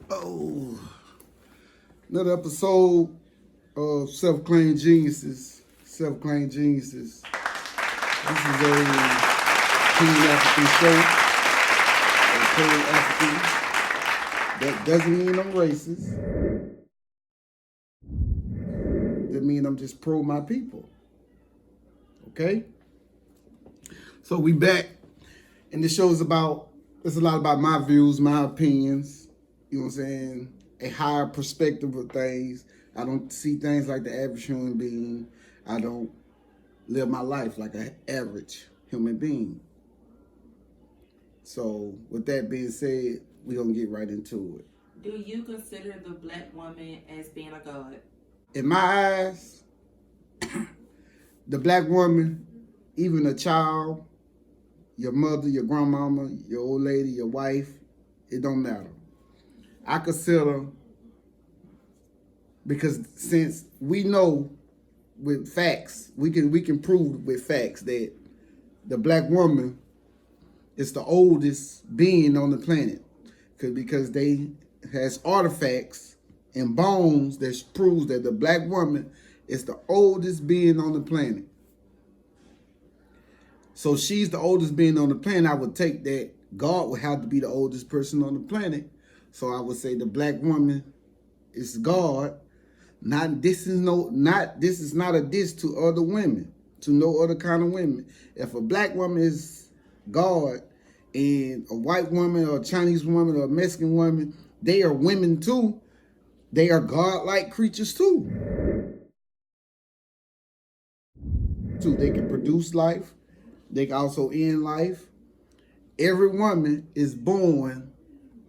Oh, another episode of Self-Claimed Geniuses. Self-Claimed Geniuses. This is a Pan-African show. A Pan-African. That doesn't mean I'm racist. That means I'm just pro my people. Okay? So we back. And this show is it's a lot about my views, my opinions. You know what I'm saying? A higher perspective of things. I don't see things like the average human being. I don't live my life like an average human being. So with that being said, we're going to get right into it. Do you consider the black woman as being a god? In my eyes, the black woman, even a child, your mother, your grandmama, your old lady, your wife, it don't matter. I consider, because since we know with facts, we can prove with facts that the black woman is the oldest being on the planet, because they has artifacts and bones that proves that the black woman is the oldest being on the planet. So she's the oldest being on the planet. I would take that God would have to be the oldest person on the planet. So I would say the black woman is God. This is not a diss to other women, to no other kind of women. If a black woman is God and a white woman or a Chinese woman or a Mexican woman, they are women too. They are God-like creatures too. They can produce life. They can also end life. Every woman is born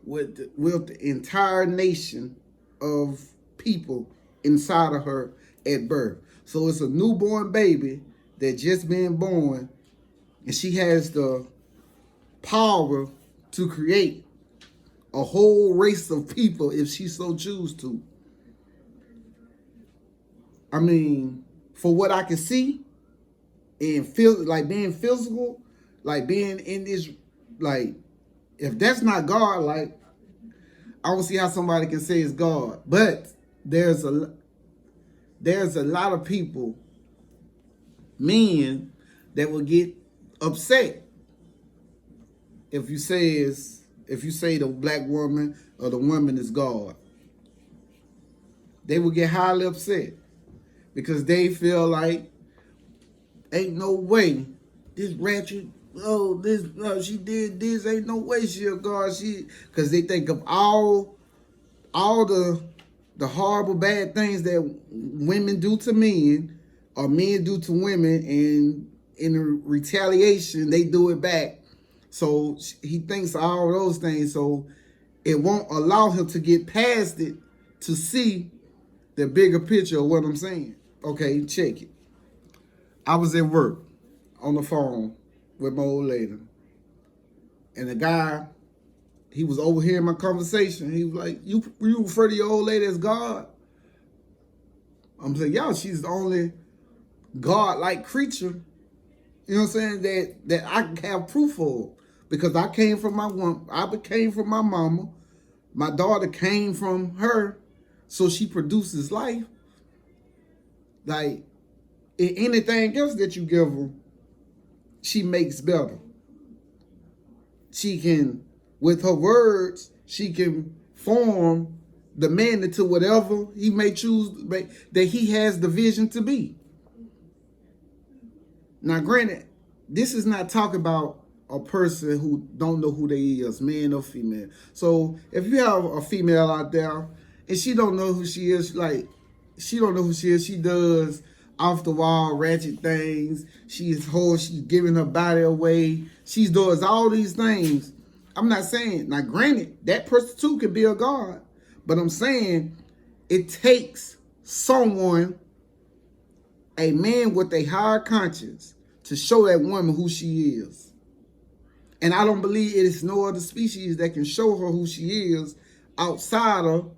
with the entire nation of people inside of her at birth. So it's a newborn baby that just been born, and she has the power to create a whole race of people if she so choose to. I mean, for what I can see and feel, like being physical, like being in this, like, if that's not God, like, I don't see how somebody can say it's God. But there's a lot of people, men, that will get upset if you say the black woman or the woman is God. They will get highly upset because they feel like ain't no way this ratchet, she did this, ain't no way she a God. Because they think of all the horrible bad things that women do to men or men do to women, and in retaliation they do it back. So he thinks of all those things, so it won't allow him to get past it to see the bigger picture of what I'm saying. Okay, check it. I was at work on the phone with my old lady, and the guy, he was overhearing my conversation. He was like, you refer to your old lady as God? I'm saying, yeah, she's the only God-like creature, you know what I'm saying, that I have proof of. Because I came from my mama. My daughter came from her, so she produces life. Like, anything else that you give her, she makes better. She can, with her words, she can form the man into whatever he may choose that he has the vision to be. Now, granted, this is not talking about a person who don't know who they is, man or female. So if you have a female out there and she don't know who she is, she does off the wall ratchet things. She's giving her body away. She does all these things. I'm not saying, now granted, that person too could be a God, but I'm saying it takes someone, a man with a higher conscience, to show that woman who she is. And I don't believe it is no other species that can show her who she is outside of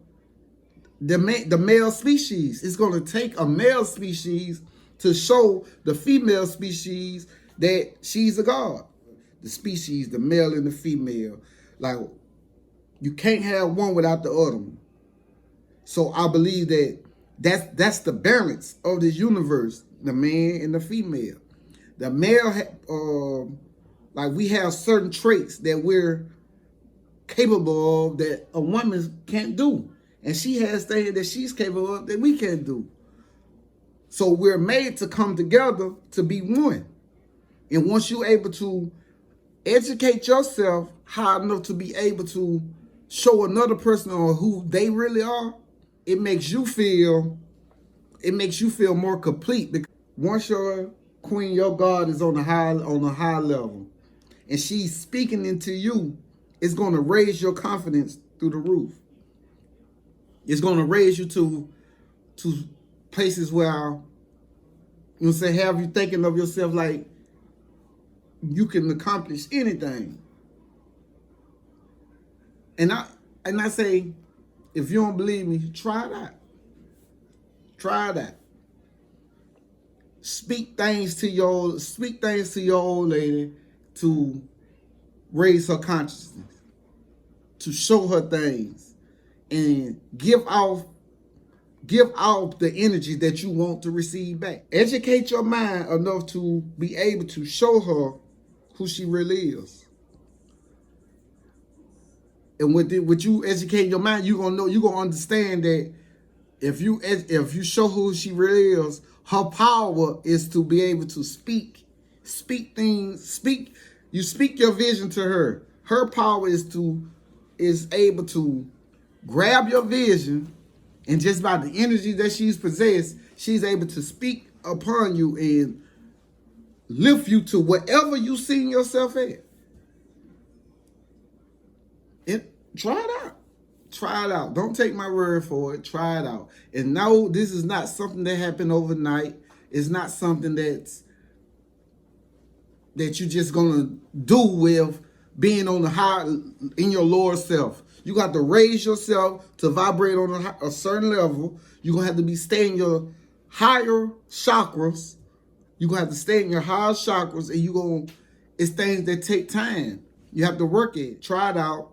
the male species. It's going to take a male species to show the female species that she's a God. The species, the male and the female. Like, You can't have one without the other one. So I believe that's the balance of this universe, the man and the female. The male, like we have certain traits that we're capable of that a woman can't do. And she has things that she's capable of that we can't do. So we're made to come together to be one. And once you're able to educate yourself high enough to be able to show another person on who they really are, it makes you feel more complete. Because once your queen, your God is on a high level, and she's speaking into you, it's going to raise your confidence through the roof. It's going to raise you to places where, have you thinking of yourself like you can accomplish anything. And I say, if you don't believe me, try it out. Try it out. Speak things to your old lady to raise her consciousness, to show her things, and give off the energy that you want to receive back. Educate your mind enough to be able to show her who she really is. And with you educating your mind, you're gonna understand that if you show who she really is, her power is to be able to speak things. You speak your vision to her. Her power is able to grab your vision, and just by the energy that she's possessed, she's able to speak upon you and lift you to whatever you see yourself at. And try it out. Try it out. Don't take my word for it. Try it out. And no, this is not something that happened overnight. It's not something that you're just gonna do with being on the high in your lower self. You got to raise yourself to vibrate on a certain level. You're gonna have to be staying your higher chakras. You're gonna have to stay in your higher chakras, and it's things that take time. You have to work it. Try it out.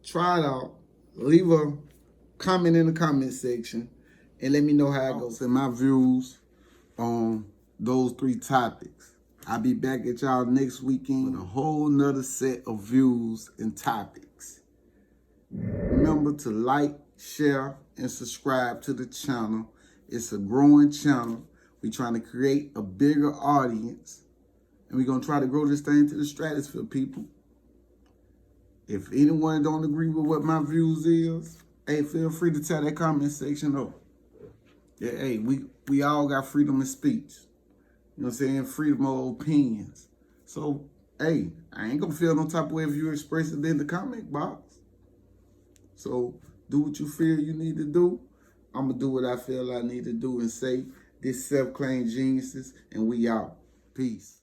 Try it out. Leave a comment in the comment section and let me know how it goes. And my views on those 3 topics. I'll be back at y'all next weekend with a whole nother set of views and topics. Remember to like, share, and subscribe to the channel. It's a growing channel. We're trying to create a bigger audience, and we're going to try to grow this thing to the stratosphere, people. If anyone don't agree with what my views is, hey, feel free to tell that comment section up. Yeah, hey, we all got freedom of speech. You know what I'm saying? Freedom of opinions. So, hey, I ain't gonna feel no type of way if you express it in the comment box. So, do what you feel you need to do. I'm gonna do what I feel I need to do and say. This Self-Claimed Geniuses, and we out. Peace.